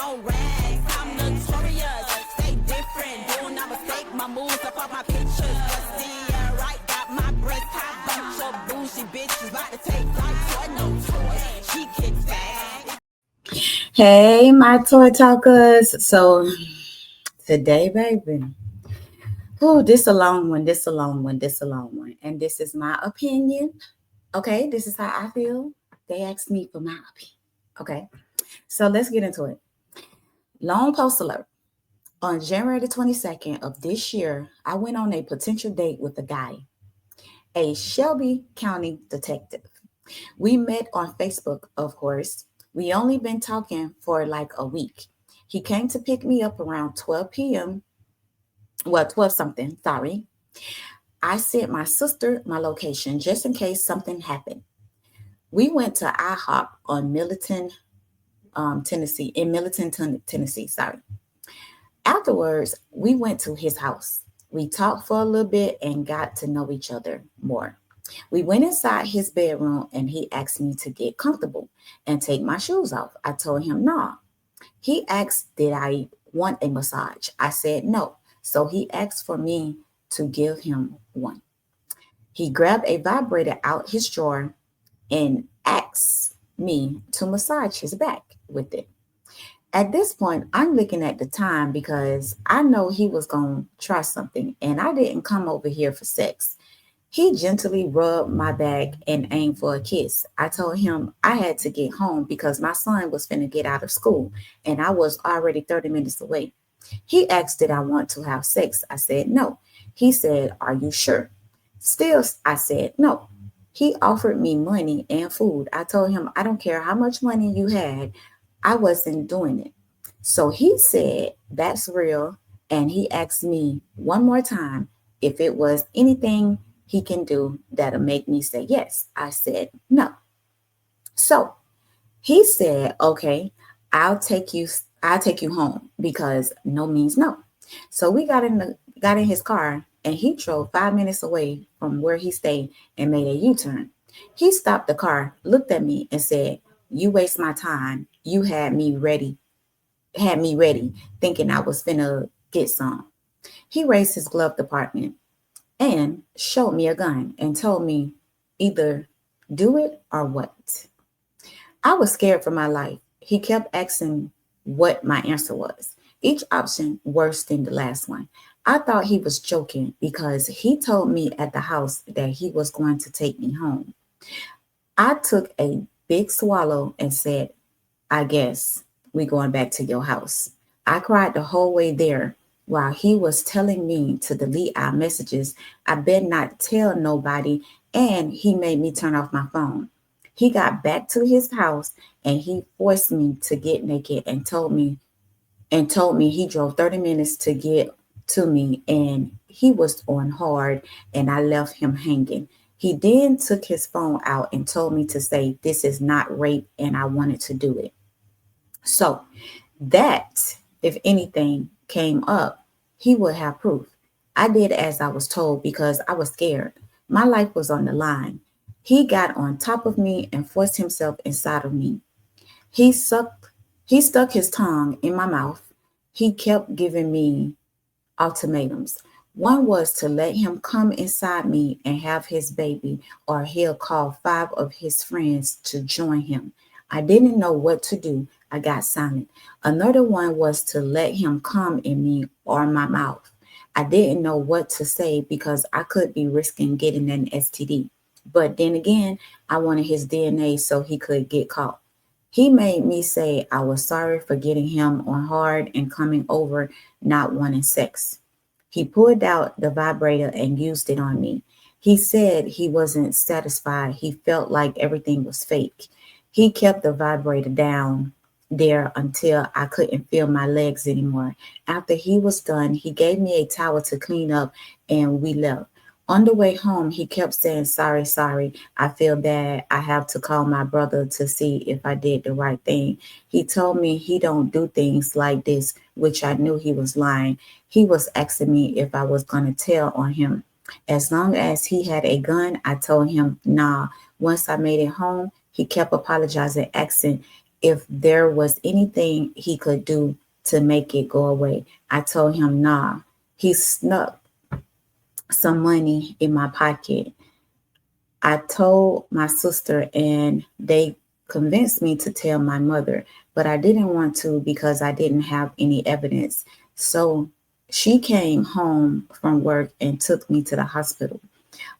no rags. I'm notorious, stay different. Do not mistake my moves up off my pictures. Just see right, got my breast high. Bunch of bougie bitches about to take flight to no toy. She kicks back. Hey, my toy talkers. So today, baby. Oh, this a long one, this a long one, this a long one. And this is my opinion. Okay, this is how I feel. They asked me for my opinion. Okay, so let's get into it. Long post alert. On January the 22nd of this year, I went on a potential date with a guy, a Shelby County detective. We met on Facebook, of course. We only been talking for like a week. He came to pick me up around 12 p.m. Well, 12 something, sorry. I sent my sister my location just in case something happened. We went to IHOP on Millington, Tennessee, in Millington, Tennessee, sorry. Afterwards, we went to his house. We talked for a little bit and got to know each other more. We went inside his bedroom and he asked me to get comfortable and take my shoes off. I told him no. He asked, did I want a massage? I said no. So he asked for me to give him one. He grabbed a vibrator out his drawer and asked me to massage his back with it. At this point, I'm looking at the time because I know he was going to try something and I didn't come over here for sex. He gently rubbed my back and aimed for a kiss. I told him I had to get home because my son was finna get out of school and I was already 30 minutes away. He asked, did I want to have sex? I said no. He said, are you sure? Still, I said no. He offered me money and food. I told him, I don't care how much money you had. I wasn't doing it. So he said, that's real. And he asked me one more time if it was anything he can do that'll make me say yes. I said no. So he said, okay, I'll take you home because no means no. So we got in his car and he drove 5 minutes away from where he stayed and made a U-turn. He stopped the car, looked at me and said, you waste my time. You had me ready, thinking I was finna get some. He raised his glove compartment and showed me a gun and told me either do it or what. I was scared for my life. He kept asking what my answer was. Each option worse than the last one. I thought he was joking because he told me at the house that he was going to take me home. I took a big swallow and said, I guess we're going back to your house. I cried the whole way there while he was telling me to delete our messages. I better not tell nobody, and he made me turn off my phone. He got back to his house and he forced me to get naked and told me he drove 30 minutes to get to me and he was on hard and I left him hanging. He then took his phone out and told me to say, this is not rape and I wanted to do it. So that, if anything came up, he would have proof. I did as I was told because I was scared. My life was on the line. He got on top of me and forced himself inside of me. He stuck his tongue in my mouth. He kept giving me ultimatums. One was to let him come inside me and have his baby, or he'll call 5 of his friends to join him. I didn't know what to do. I got silent. Another one was to let him come in me or my mouth. I didn't know what to say because I could be risking getting an STD. But then again, I wanted his DNA so he could get caught. He made me say I was sorry for getting him on hard and coming over not wanting sex. He pulled out the vibrator and used it on me. He said he wasn't satisfied. He felt like everything was fake. He kept the vibrator down there until I couldn't feel my legs anymore. After he was done, he gave me a towel to clean up and we left. On the way home, he kept saying, sorry. I feel bad. I have to call my brother to see if I did the right thing. He told me he don't do things like this, which I knew he was lying. He was asking me if I was going to tell on him. As long as he had a gun, I told him, nah. Once I made it home, he kept apologizing, asking if there was anything he could do to make it go away. I told him, nah. He snuck some money in my pocket. I told my sister, and they convinced me to tell my mother, but I didn't want to because I didn't have any evidence. So she came home from work and took me to the hospital.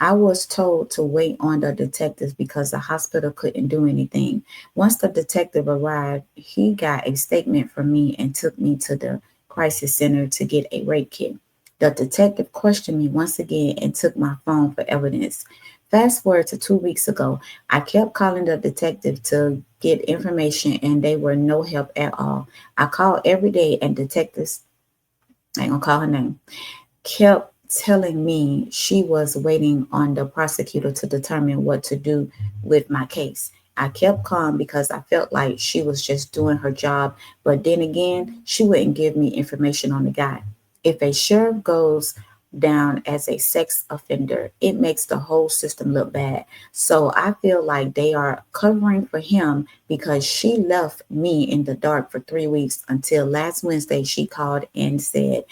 I was told to wait on the detectives because the hospital couldn't do anything. Once the detective arrived, he got a statement from me and took me to the crisis center to get a rape kit. The detective questioned me once again and took my phone for evidence. Fast forward to 2 weeks ago, I kept calling the detective to get information and they were no help at all. I called every day and detectives, I ain't gonna call her name, kept telling me she was waiting on the prosecutor to determine what to do with my case. I kept calm because I felt like she was just doing her job, but then again, she wouldn't give me information on the guy. If a sheriff goes down as a sex offender, it makes the whole system look bad. So I feel like they are covering for him because she left me in the dark for 3 weeks until last Wednesday she called and said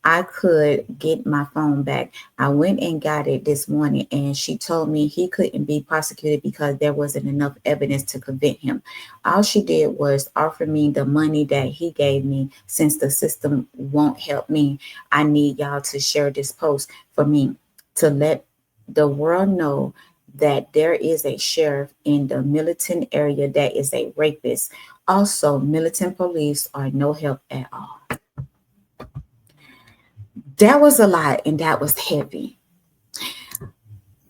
I could get my phone back. I went and got it this morning, and she told me he couldn't be prosecuted because there wasn't enough evidence to convict him. All she did was offer me the money that he gave me since the system won't help me. I need y'all to share this post for me to let the world know that there is a sheriff in the Millington area that is a rapist. Also, Millington police are no help at all. That was a lot and that was heavy.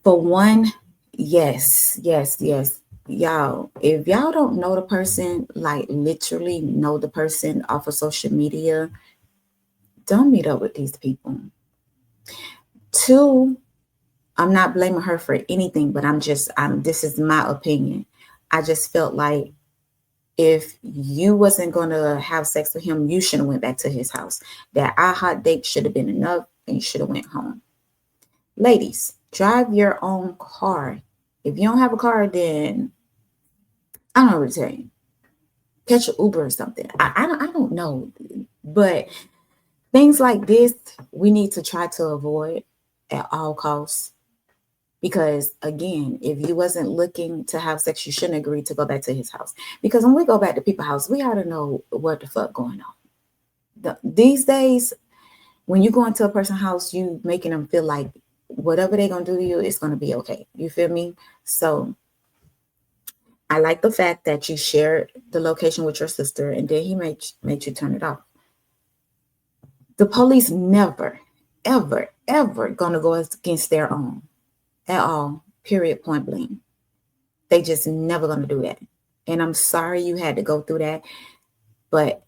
For one, yes, yes, yes. Y'all, if y'all don't know the person, like literally know the person off of social media, don't meet up with these people. Two, I'm not blaming her for anything, but I'm this is my opinion. I just felt like if you wasn't gonna have sex with him, you should have went back to his house. That hot date should have been enough and you should have went home. Ladies, drive your own car. If you don't have a car, then I don't know what to tell you. Catch an Uber or something. I don't know. But things like this, we need to try to avoid at all costs. Because again, if you wasn't looking to have sex, you shouldn't agree to go back to his house. Because when we go back to people's house, we ought to know what the fuck going on. These days, when you go into a person's house, you making them feel like whatever they're gonna do to you, it's gonna be okay. You feel me? So I like the fact that you shared the location with your sister and then he made you turn it off. The police never, ever, ever gonna go against their own at all. Period. Point blank. They just never gonna do that. And I'm sorry you had to go through that, but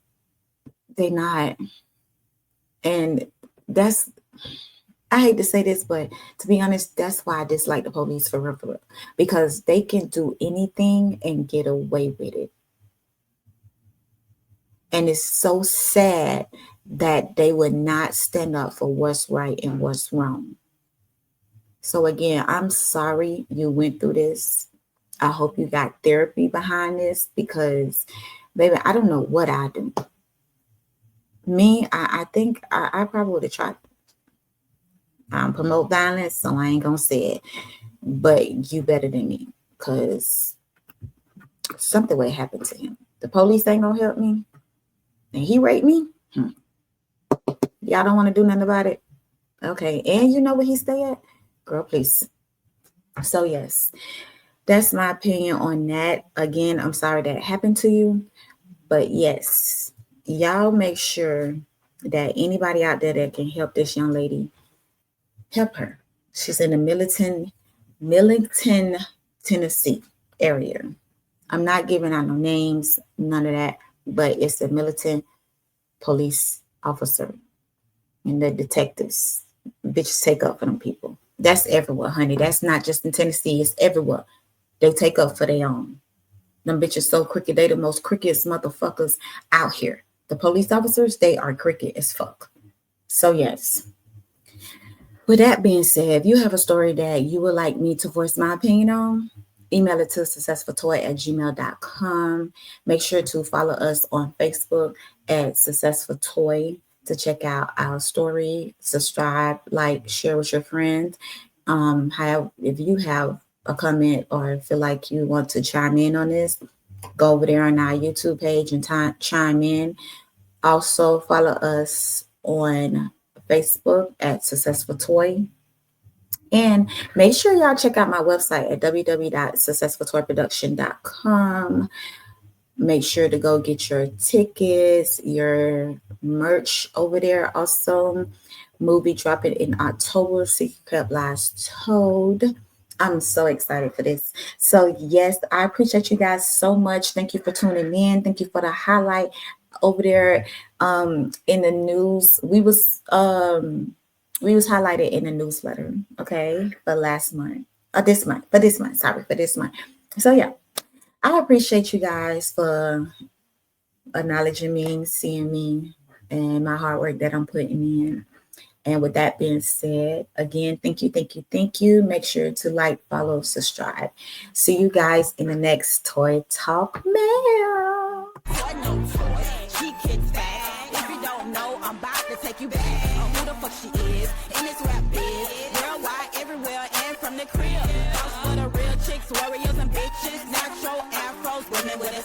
they not. And that's I hate to say this, but to be honest, that's why I dislike the police for real, because they can do anything and get away with it. And it's so sad that they would not stand up for what's right and what's wrong. So again, I'm sorry you went through this. I hope you got therapy behind this because, baby, I don't know what I do. Me, I think I probably would have tried promote violence, so I ain't gonna say it. But you better than me, cause something would happen to him. The police ain't gonna help me, and he raped me. Y'all don't want to do nothing about it. Okay, and you know where he stay at, girl. Please. So yes, that's my opinion on that. Again, I'm sorry that happened to you, but yes, y'all make sure that anybody out there that can help this young lady, help her. She's in the Millington, Tennessee area. I'm not giving out no names, none of that, but it's a Millington police officer and the detectives. Bitches take up for them people. That's everywhere, honey. That's not just in Tennessee, it's everywhere. They take up for their own. Them bitches so crooked. They the most crookedest motherfuckers out here. The police officers, they are crooked as fuck. So yes. With that being said, if you have a story that you would like me to voice my opinion on, email it to successfultoy@gmail.com. Make sure to follow us on Facebook at Successful Toy to check out our story. Subscribe, like, share with your friends. If you have a comment or feel like you want to chime in on this, go over there on our YouTube page and chime in. Also, follow us on Facebook at Successful Toy. And make sure y'all check out my website at www.successfultoyproduction.com. Make sure to go get your tickets, your merch over there. Also, movie dropping in October, Secret Lies Told. I'm so excited for this. So yes, I appreciate you guys so much. Thank you for tuning in. Thank you for the highlight over there in the news. We was highlighted in the newsletter, okay, for this month. So yeah, I appreciate you guys for acknowledging me, seeing me, and my hard work that I'm putting in. And with that being said, again, thank you. Make sure to like, follow, subscribe. See you guys in the next Toy Talk Mail. She kicks back. If you don't know, I'm about to take you back. Who the fuck she is in this rap biz? Worldwide, everywhere, and from the crib. Those for the real chicks, warriors and bitches. Natural afros, women with a